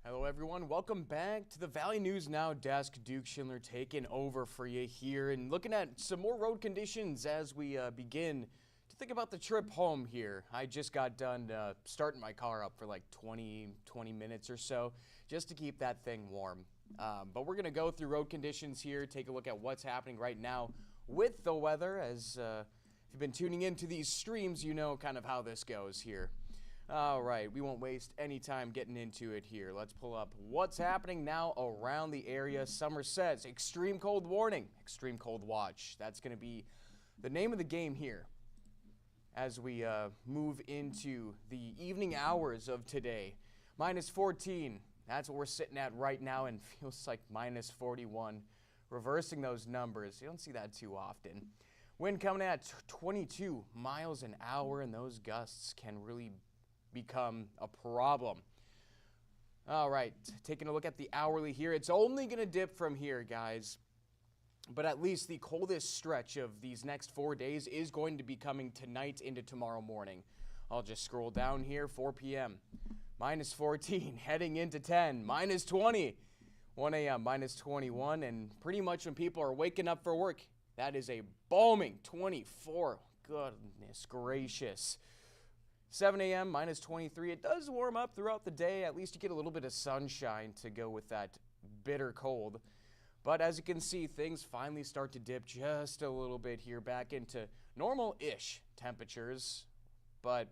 Hello everyone, welcome back to the Valley News Now desk. Duke Schindler taking over for you here and looking at some more road conditions as we begin to think about the trip home here. I just got done starting my car up for like 20 minutes or so just to keep that thing warm. But we're going to go through road conditions here, take a look at what's happening right now with the weather. As if you've been tuning into these streams, you know kind of how this goes here. All right, we won't waste any time getting into it here. Let's pull up what's happening now around the area. Summer says extreme cold warning, extreme cold watch. That's going to be the name of the game here as we move into the evening hours of today. Minus 14, that's what we're sitting at right now, and feels like minus 41. Reversing those numbers, you don't see that too often. Wind coming at 22 miles an hour, and those gusts can really become a problem. All right, taking a look at the hourly here. It's only going to dip from here, guys. But at least the coldest stretch of these next 4 days is going to be coming tonight into tomorrow morning. I'll just scroll down here, 4 p.m. Minus 14, heading into 10, minus 20. 1 a.m., minus 21. And pretty much when people are waking up for work, that is a balming 24. Goodness gracious. 7 a.m., minus 23. It does warm up throughout the day. At least you get a little bit of sunshine to go with that bitter cold. But as you can see, things finally start to dip just a little bit here back into normal-ish temperatures. But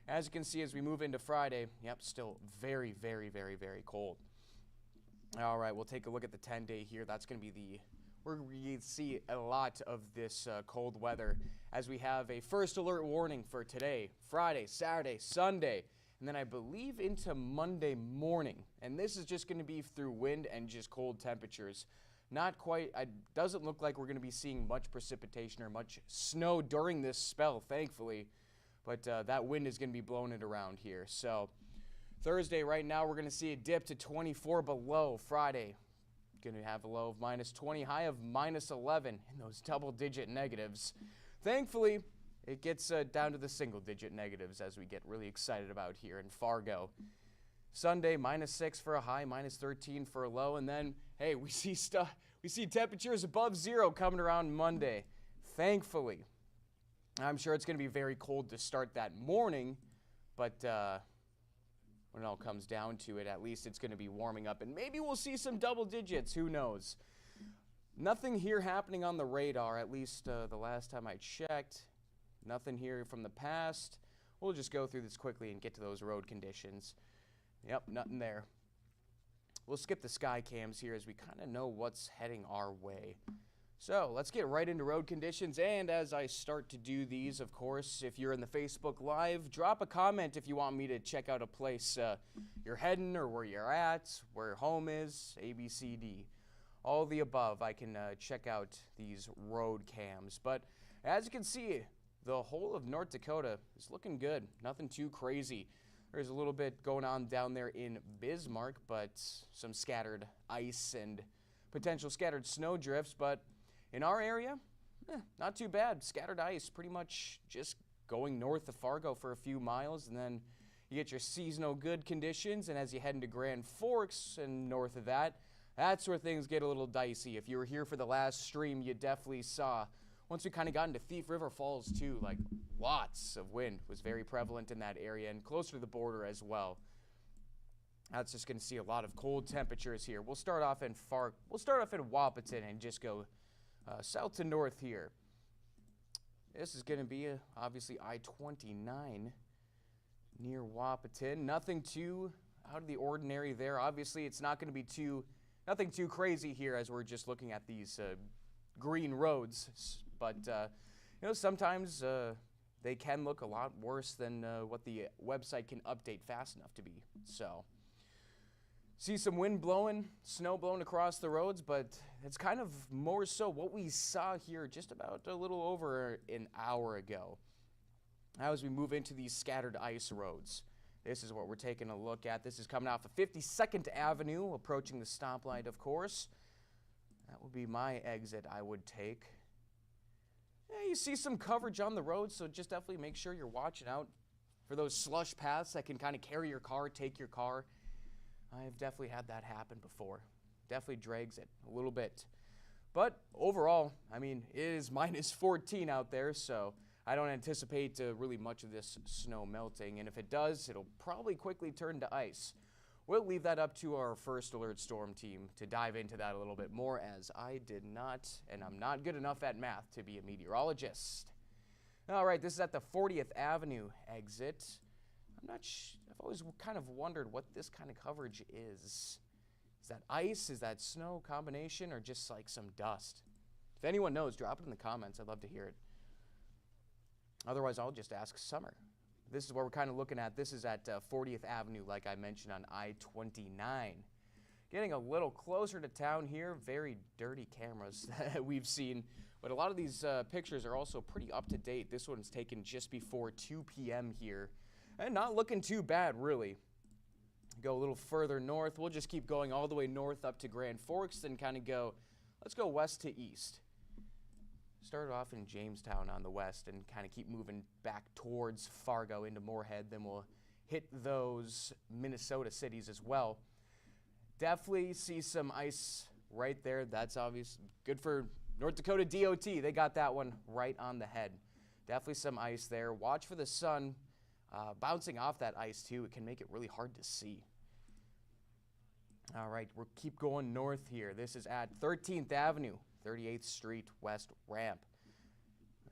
as you can see, as we move into Friday, yep, still very, very, very, very cold. All right, we'll take a look at the 10-day here. That's going to be where we see a lot of this cold weather as we have a first alert warning for today, Friday, Saturday, Sunday, and then I believe into Monday morning. And this is just going to be through wind and just cold temperatures. Not quite, it doesn't look like we're going to be seeing much precipitation or much snow during this spell, thankfully. But that wind is going to be blowing it around here. So Thursday right now we're going to see a dip to 24 below. Friday, going to have a low of minus 20, high of minus 11 in those double-digit negatives. Thankfully, it gets down to the single-digit negatives as we get really excited about here in Fargo. Sunday, minus 6 for a high, minus 13 for a low, and then, hey, we see temperatures above zero coming around Monday. Thankfully, I'm sure it's going to be very cold to start that morning, but when it all comes down to it, at least it's going to be warming up, and maybe we'll see some double digits. Who knows? Nothing here happening on the radar, at least the last time I checked. Nothing here from the past. We'll just go through this quickly and get to those road conditions. Yep, nothing there. We'll skip the sky cams here as we kind of know what's heading our way. So let's get right into road conditions, and as I start to do these, of course, if you're in the Facebook Live, drop a comment if you want me to check out a place you're heading or where you're at, where home is, A, B, C, D. All the above, I can check out these road cams. But as you can see, the whole of North Dakota is looking good. Nothing too crazy. There's a little bit going on down there in Bismarck, but some scattered ice and potential scattered snow drifts, but in our area, not too bad. Scattered ice, pretty much just going north of Fargo for a few miles, and then you get your seasonal good conditions, and as you head into Grand Forks and north of that, that's where things get a little dicey. If you were here for the last stream, you definitely saw, once we kind of got into Thief River Falls too, like lots of wind was very prevalent in that area, and closer to the border as well. That's just going to see a lot of cold temperatures here. We'll start off in Wahpeton and just go south to north here. This is going to be obviously I-29 near Wahpeton. Nothing too out of the ordinary there. Obviously, it's not going to be nothing too crazy here as we're just looking at these green roads. But sometimes they can look a lot worse than what the website can update fast enough to be. So see some wind blowing, snow blowing across the roads, but it's kind of more so what we saw here just about a little over an hour ago. Now as we move into these scattered ice roads, this is what we're taking a look at. This is coming off of 52nd Avenue, approaching the stoplight, of course. That would be my exit I would take. Yeah, you see some coverage on the road, so just definitely make sure you're watching out for those slush paths that can kind of carry your car, take your car. I've definitely had that happen before. Definitely drags it a little bit. But overall, I mean, it is minus 14 out there, so I don't anticipate really much of this snow melting. And if it does, it'll probably quickly turn to ice. We'll leave that up to our first alert storm team to dive into that a little bit more, as I did not, and I'm not good enough at math to be a meteorologist. All right, this is at the 40th Avenue exit. I've always kind of wondered what this kind of coverage is. Is that ice? Is that snow combination, or just like some dust? If anyone knows, drop it in the comments. I'd love to hear it. Otherwise, I'll just ask Summer. This is what we're kind of looking at. This is at 40th Avenue, like I mentioned, on I-29. Getting a little closer to town here. Very dirty cameras that we've seen. But a lot of these pictures are also pretty up to date. This one's taken just before 2 p.m. here. And not looking too bad, really. Go a little further north. We'll just keep going all the way north up to Grand Forks, then kind of go, let's go west to east. Started off in Jamestown on the west and kind of keep moving back towards Fargo into Moorhead. Then we'll hit those Minnesota cities as well. Definitely see some ice right there. That's obvious. Good for North Dakota DOT. They got that one right on the head. Definitely some ice there. Watch for the sun bouncing off that ice too. It can make it really hard to see. All right, we'll keep going north here. This is at 13th Avenue. 38th Street West ramp.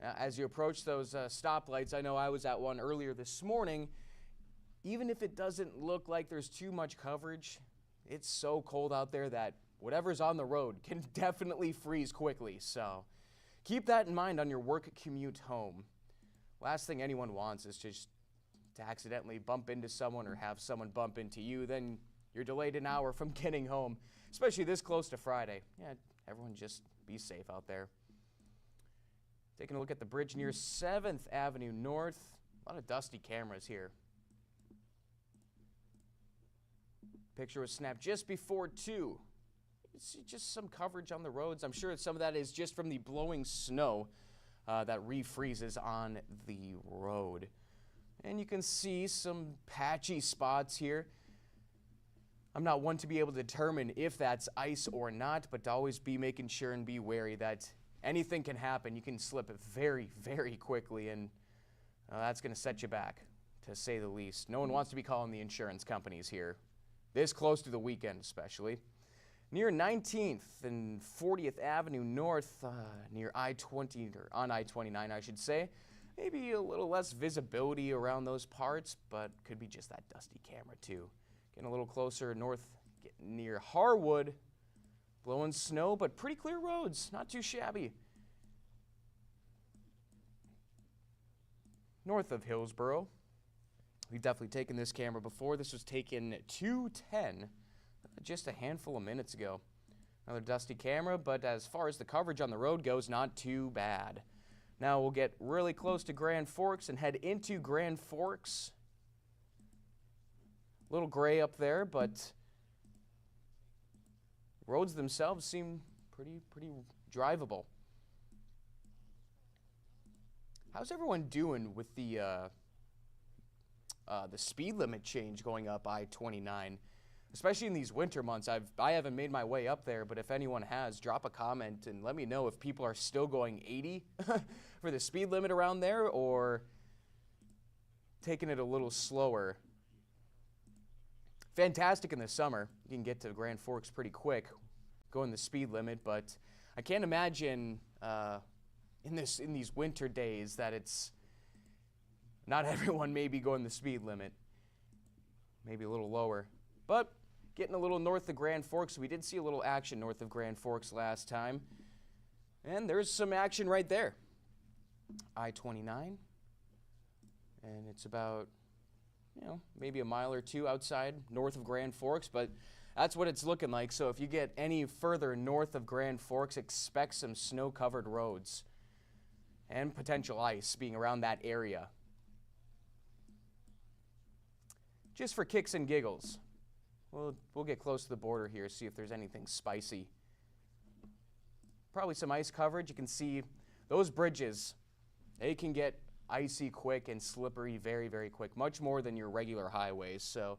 As you approach those stoplights, I know I was at one earlier this morning. Even if it doesn't look like there's too much coverage, it's so cold out there that whatever's on the road can definitely freeze quickly. So keep that in mind on your work commute home. Last thing anyone wants is just to accidentally bump into someone or have someone bump into you. Then you're delayed an hour from getting home, especially this close to Friday. Yeah, everyone just be safe out there. Taking a look at the bridge near 7th Avenue North. A lot of dusty cameras here. Picture was snapped just before 2. You see just some coverage on the roads. I'm sure some of that is just from the blowing snow that refreezes on the road. And you can see some patchy spots here. I'm not one to be able to determine if that's ice or not, but to always be making sure and be wary that anything can happen. You can slip it very, very quickly, and that's going to set you back, to say the least. No one wants to be calling the insurance companies here, this close to the weekend especially. Near 19th and 40th Avenue North, near I-20, or on I-29, I should say. Maybe a little less visibility around those parts, but could be just that dusty camera too. Getting a little closer north, getting near Harwood, blowing snow, but pretty clear roads, not too shabby. North of Hillsboro, we've definitely taken this camera before. This was taken 2:10, just a handful of minutes ago. Another dusty camera, but as far as the coverage on the road goes, not too bad. Now we'll get really close to Grand Forks and head into Grand Forks. A little gray up there, but roads themselves seem pretty drivable. How's everyone doing with the speed limit change going up I-29? Especially in these winter months. I haven't made my way up there, but if anyone has, drop a comment and let me know if people are still going 80 for the speed limit around there or taking it a little slower. Fantastic in the summer. You can get to Grand Forks pretty quick, going the speed limit, but I can't imagine in these winter days that it's not everyone may be going the speed limit. Maybe a little lower. But getting a little north of Grand Forks, we did see a little action north of Grand Forks last time. And there's some action right there. I-29. And it's about, maybe a mile or two outside north of Grand Forks, but that's what it's looking like. So if you get any further north of Grand Forks, expect some snow-covered roads and potential ice being around that area. Just for kicks and giggles. We'll get close to the border here, see if there's anything spicy. Probably some ice coverage. You can see those bridges, they can get icy quick and slippery very, very quick, much more than your regular highways. So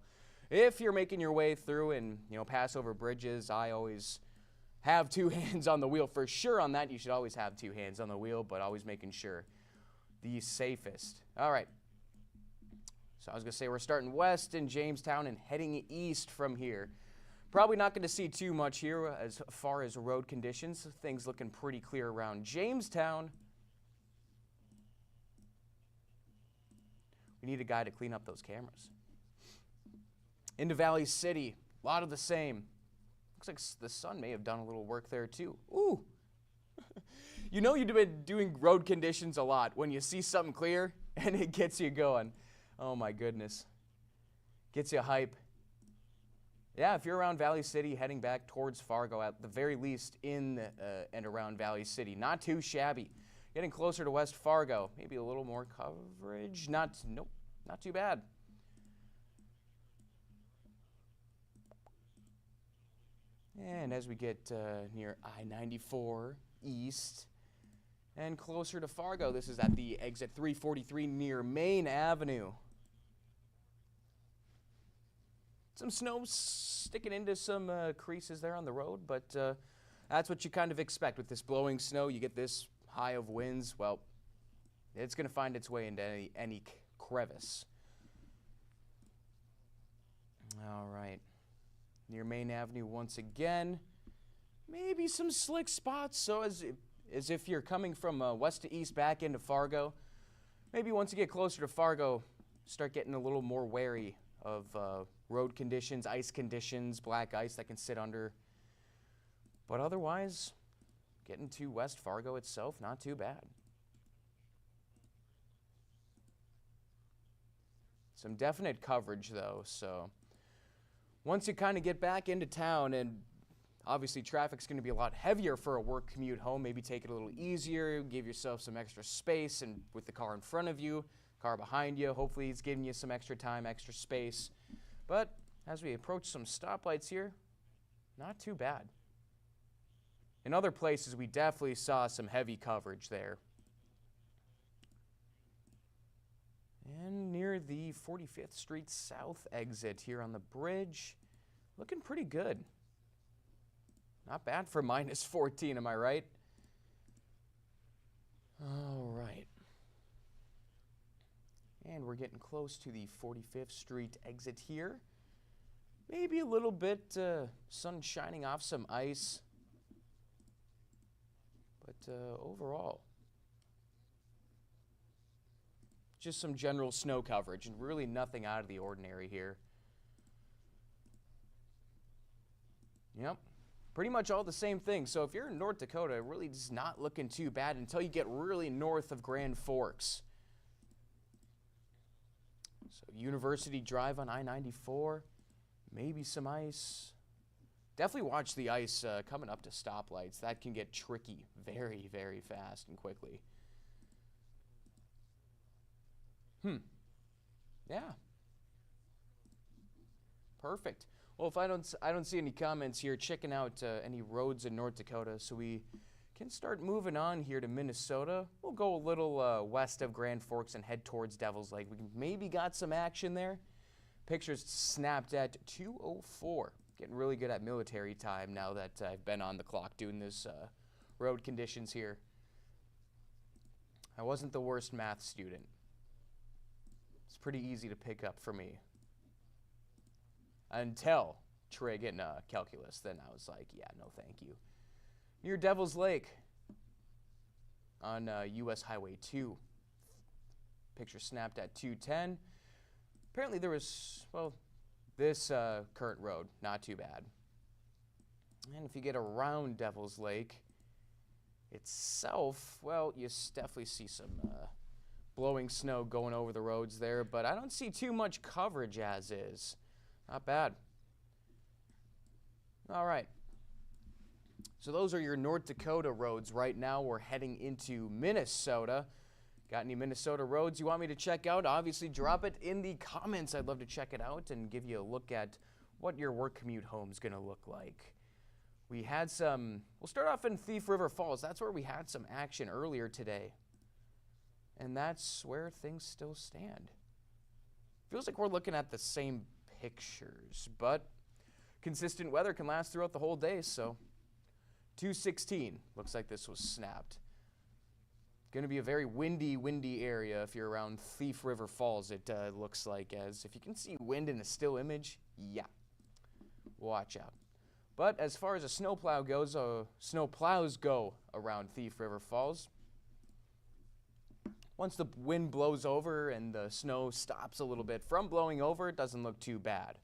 if you're making your way through and, pass over bridges, I always have two hands on the wheel. For sure on that, you should always have two hands on the wheel, but always making sure the safest. All right. So I was going to say we're starting west in Jamestown and heading east from here. Probably not going to see too much here as far as road conditions. Things looking pretty clear around Jamestown. We need a guy to clean up those cameras. Into Valley City, a lot of the same. Looks like the sun may have done a little work there too. Ooh. You've been doing road conditions a lot when you see something clear and it gets you going. Oh my goodness. Gets you hype. Yeah, if you're around Valley City heading back towards Fargo, at the very least in and around Valley City, not too shabby. Getting closer to West Fargo, maybe a little more coverage. Nope, not too bad. And as we get near I-94 east and closer to Fargo, this is at the exit 343 near Main Avenue. Some snow sticking into some creases there on the road, but that's what you kind of expect with this blowing snow. You get this high of winds, well, it's going to find its way into any crevice. All right. Near Main Avenue once again. Maybe some slick spots, so as if you're coming from west to east back into Fargo. Maybe once you get closer to Fargo, start getting a little more wary of road conditions, ice conditions, black ice that can sit under. But otherwise, getting to West Fargo itself, not too bad. Some definite coverage though, so once you kind of get back into town, and obviously traffic's going to be a lot heavier for a work commute home, maybe take it a little easier, give yourself some extra space, and with the car in front of you, car behind you, hopefully it's giving you some extra time, extra space. But as we approach some stoplights here, not too bad. In other places, we definitely saw some heavy coverage there. And near the 45th Street South exit here on the bridge, looking pretty good. Not bad for minus 14, am I right? All right. And we're getting close to the 45th Street exit here. Maybe a little bit sun shining off some ice. But overall, just some general snow coverage and really nothing out of the ordinary here. Yep, pretty much all the same thing. So if you're in North Dakota, it really is not looking too bad until you get really north of Grand Forks. So University Drive on I-94, maybe some ice. Definitely watch the ice coming up to stoplights. That can get tricky very, very fast and quickly. Yeah. Perfect. Well, if I don't see any comments here, checking out any roads in North Dakota, so we can start moving on here to Minnesota. We'll go a little west of Grand Forks and head towards Devil's Lake. We maybe got some action there. Pictures snapped at 2:04. Getting really good at military time now that I've been on the clock doing this road conditions here. I wasn't the worst math student. It's pretty easy to pick up for me. Until trig in calculus, then I was like, yeah, no thank you. Near Devil's Lake on US Highway 2. Picture snapped at 2:10. Apparently there was, well, this current road, not too bad. And if you get around Devil's Lake itself, well, you definitely see some blowing snow going over the roads there, but I don't see too much coverage as is. Not bad. All right. So those are your North Dakota roads. Right now we're heading into Minnesota. Got any Minnesota roads you want me to check out? Obviously, drop it in the comments. I'd love to check it out and give you a look at what your work commute home's going to look like. We had some, we'll start off in Thief River Falls. That's where we had some action earlier today. And that's where things still stand. Feels like we're looking at the same pictures. But consistent weather can last throughout the whole day, so 216 looks like this was snapped. Going to be a very windy area if you're around Thief River Falls, it looks like, as if you can see wind in a still image, yeah, watch out. But as far as a snowplow goes, snowplows go around Thief River Falls. Once the wind blows over and the snow stops a little bit from blowing over, it doesn't look too bad.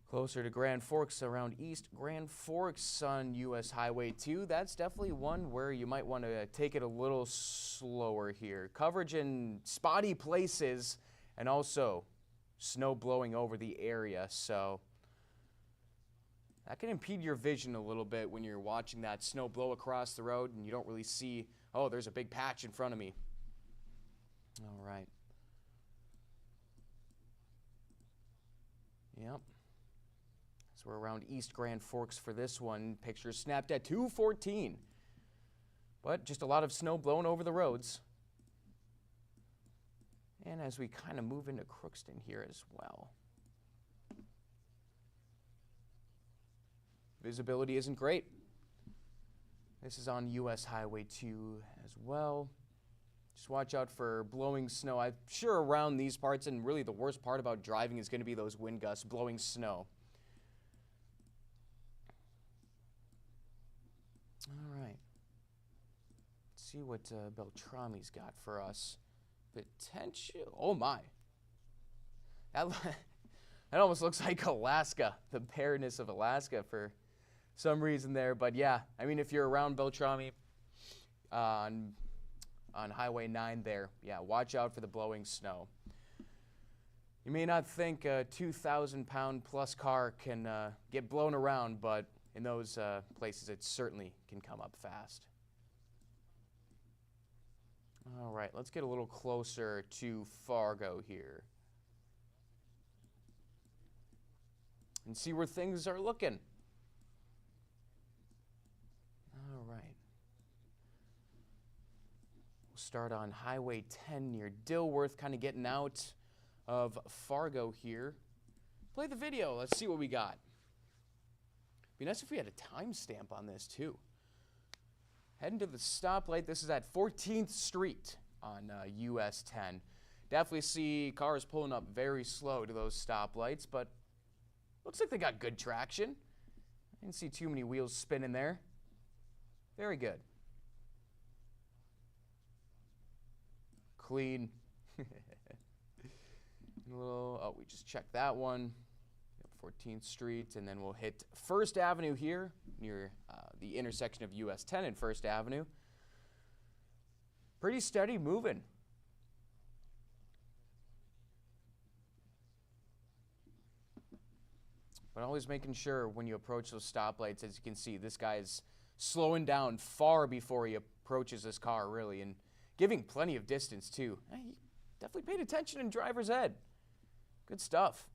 Closer to Grand Forks, around East Grand Forks on US Highway 2, that's definitely one where you might want to take it a little slower here. Coverage in spotty places and also snow blowing over the area, so that can impede your vision a little bit when you're watching that snow blow across the road and you don't really see, oh, there's a big patch in front of me. All right. Yep. So we're around East Grand Forks for this one. Picture snapped at 2:14. But just a lot of snow blowing over the roads. And as we kind of move into Crookston here as well. Visibility isn't great. This is on US Highway 2 as well. Just watch out for blowing snow. I'm sure around these parts, and really the worst part about driving is going to be those wind gusts blowing snow. All right. Let's see what Beltrami's got for us. Potential. Oh my. That almost looks like Alaska, the bareness of Alaska for some reason there. But yeah, I mean, if you're around Beltrami on Highway 9 there, yeah, watch out for the blowing snow. You may not think a 2,000-pound plus car can get blown around, but in those places it certainly can come up fast. All right, let's get a little closer to Fargo here and see where things are looking. All right. We'll start on Highway 10 near Dilworth, kind of getting out of Fargo here. Play the video. Let's see what we got. Be nice if we had a timestamp on this too. Heading to the stoplight. This is at 14th Street on US 10. Definitely see cars pulling up very slow to those stoplights, but looks like they got good traction. I didn't see too many wheels spinning there. Very good. Clean. Oh, we just checked that one. 14th Street, and then we'll hit 1st Avenue here near the intersection of US 10 and 1st Avenue. Pretty steady moving. But always making sure when you approach those stoplights, as you can see, this guy's slowing down far before he approaches this car, really, and giving plenty of distance, too. He definitely paid attention in driver's ed. Good stuff.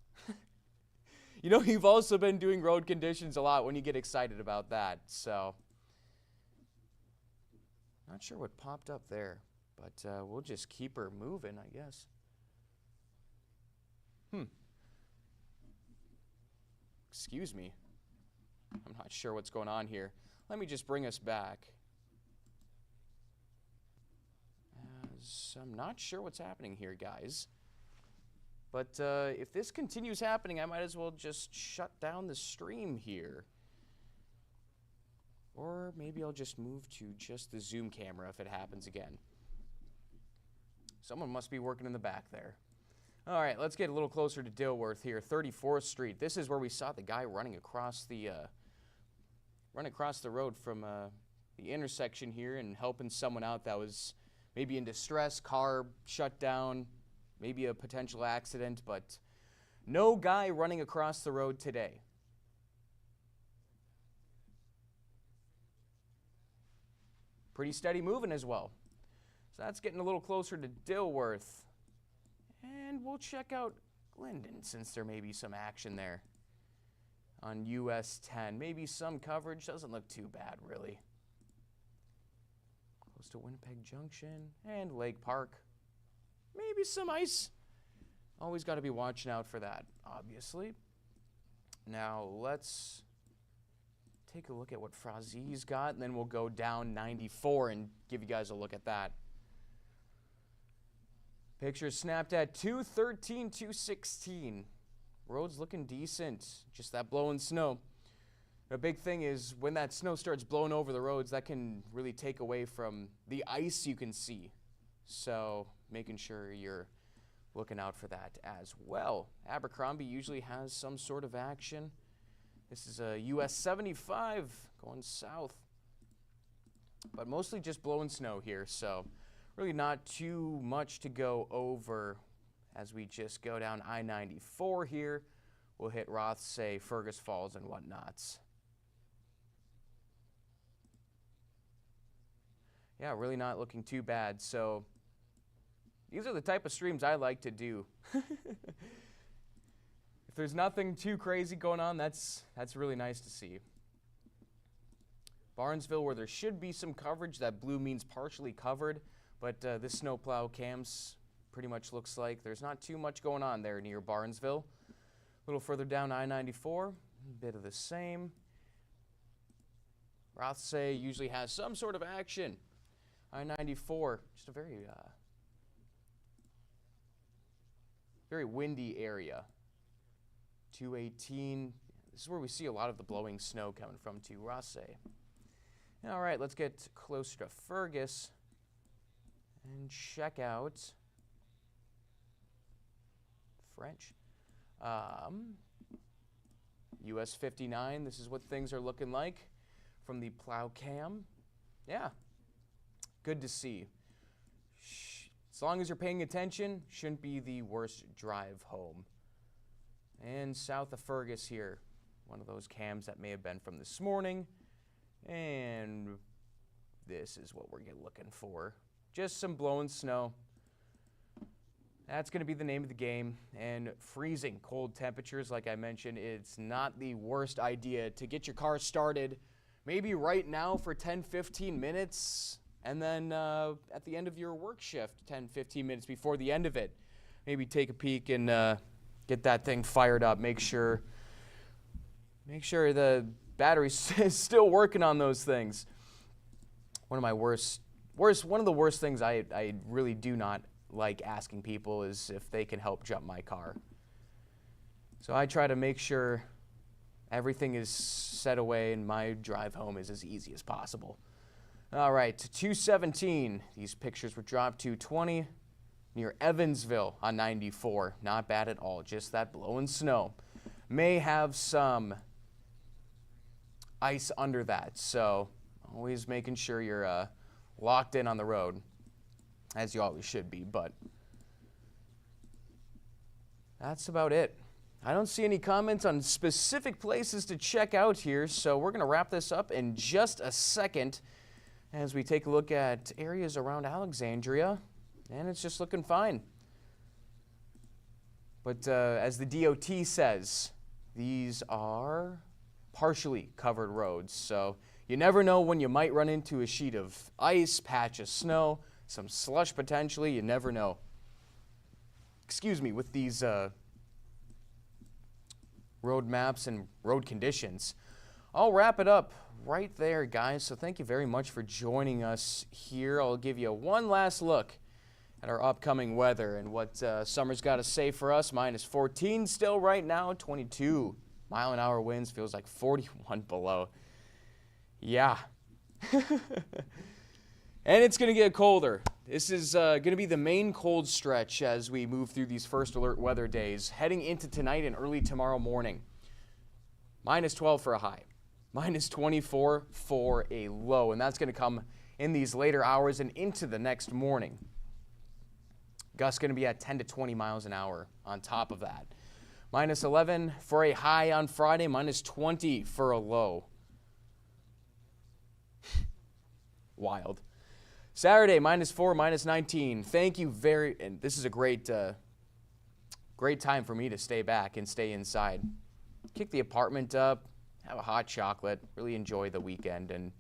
You know, you've also been doing road conditions a lot when you get excited about that, so. Not sure what popped up there, but we'll just keep her moving, I guess. Excuse me. I'm not sure what's going on here. Let me just bring us back. As I'm not sure what's happening here, guys. But if this continues happening, I might as well just shut down the stream here. Or maybe I'll just move to just the Zoom camera if it happens again. Someone must be working in the back there. All right, let's get a little closer to Dilworth here, 34th Street. This is where we saw the guy running across the road from the intersection here and helping someone out that was maybe in distress, car shut down, maybe a potential accident, but no guy running across the road today. Pretty steady moving as well. So that's getting a little closer to Dilworth. And we'll check out Glendon since there may be some action there on US 10. Maybe some coverage. Doesn't look too bad, really. Close to Winnipeg Junction and Lake Park. Maybe some ice. Always got to be watching out for that, obviously. Now, let's take a look at what Frazee's got, and then we'll go down 94 and give you guys a look at that. Picture snapped at 2:13, 2:16. Road's looking decent, just that blowing snow. The big thing is when that snow starts blowing over the roads, that can really take away from the ice you can see. So making sure you're looking out for that as well. Abercrombie usually has some sort of action. This is a US 75 going south, but mostly just blowing snow here, so really not too much to go over as we just go down I-94 here. We'll hit Rothsay, Fergus Falls, and whatnots. Yeah, really not looking too bad. So these are the type of streams I like to do. If there's nothing too crazy going on, that's really nice to see. Barnesville, where there should be some coverage, that blue means partially covered, but this snowplow cams pretty much looks like there's not too much going on there near Barnesville. A little further down I-94, a bit of the same. Rothsay usually has some sort of action. I-94, just a very windy area. 218, this is where we see a lot of the blowing snow coming from to Rothsay. All right, let's get closer to Fergus and check out French. US 59, this is what things are looking like from the plow cam. Yeah, good to see. As long as you're paying attention, shouldn't be the worst drive home. And south of Fergus here, one of those cams that may have been from this morning. And this is what we're looking for. Just some blowing snow. That's going to be the name of the game. And freezing cold temperatures, like I mentioned, it's not the worst idea to get your car started maybe right now for 10-15 minutes, and then at the end of your work shift, 10-15 minutes before the end of it, maybe take a peek and get that thing fired up. Make sure the battery's still working on those things. One of the worst things I really do not like asking people is if they can help jump my car. So I try to make sure everything is set away and my drive home is as easy as possible. All right, 217. These pictures were dropped 220 near Evansville on 94. Not bad at all, just that blowing snow. May have some ice under that, so always making sure you're locked in on the road, as you always should be, but that's about it. I don't see any comments on specific places to check out here, so we're going to wrap this up in just a second as we take a look at areas around Alexandria, and it's just looking fine. But as the DOT says, these are partially covered roads, so you never know when you might run into a sheet of ice, patch of snow, some slush potentially. You never know. Excuse me, with these road maps and road conditions. I'll wrap it up right there, guys. So thank you very much for joining us here. I'll give you one last look at our upcoming weather and what summer's got to say for us. -14 still right now, 22 mile-an-hour winds, feels like 41 below. Yeah. And it's going to get colder. This is going to be the main cold stretch as we move through these first alert weather days, heading into tonight and early tomorrow morning. -12 for a high, -24 for a low, and that's going to come in these later hours and into the next morning. Gusts going to be at 10 to 20 miles an hour on top of that. -11 for a high on Friday, -20 for a low. Wild. Saturday, -4, -19. Thank you and this is a great time for me to stay back and stay inside. Kick the apartment up, have a hot chocolate, really enjoy the weekend, and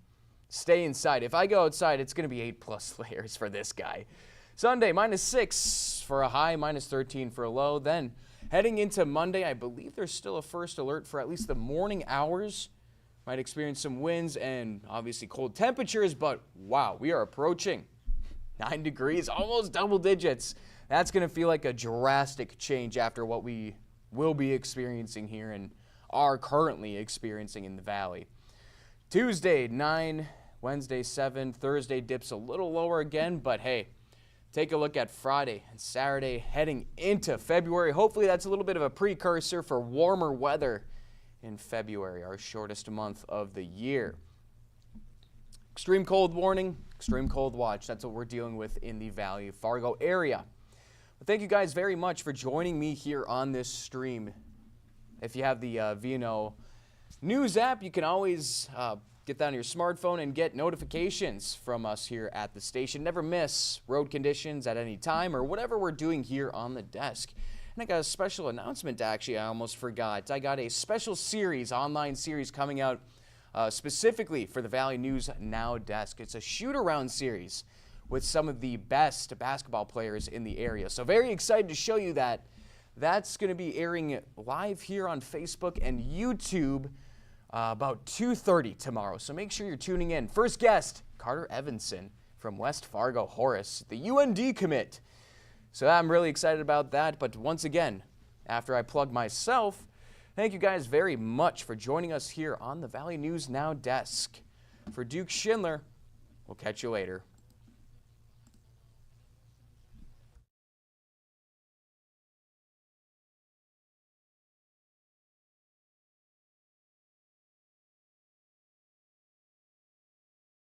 stay inside. If I go outside, it's going to be 8+ layers for this guy. Sunday, -6 for a high, -13 for a low. Then heading into Monday, I believe there's still a first alert for at least the morning hours. Might experience some winds and obviously cold temperatures, but wow, we are approaching 9 degrees, almost double digits. That's going to feel like a drastic change after what we will be experiencing here and are currently experiencing in the valley. Tuesday, 9, Wednesday, 7, Thursday dips a little lower again, but hey, take a look at Friday and Saturday heading into February. Hopefully that's a little bit of a precursor for warmer weather in February, our shortest month of the year. Extreme cold warning, extreme cold watch. That's what we're dealing with in the Valley of Fargo area. But thank you guys very much for joining me here on this stream. If you have the VNO News app, you can always get that on your smartphone and get notifications from us here at the station. Never miss road conditions at any time or whatever we're doing here on the desk. And I got a special announcement, actually, I almost forgot. I got a special series, online series coming out specifically for the Valley News Now desk. It's a shoot-around series with some of the best basketball players in the area. So very excited to show you that. That's going to be airing live here on Facebook and YouTube about 2:30 tomorrow. So make sure you're tuning in. First guest, Carter Evanson from West Fargo Horace, the UND commit. So I'm really excited about that. But once again, after I plug myself, thank you guys very much for joining us here on the Valley News Now desk. For Duke Schindler, we'll catch you later.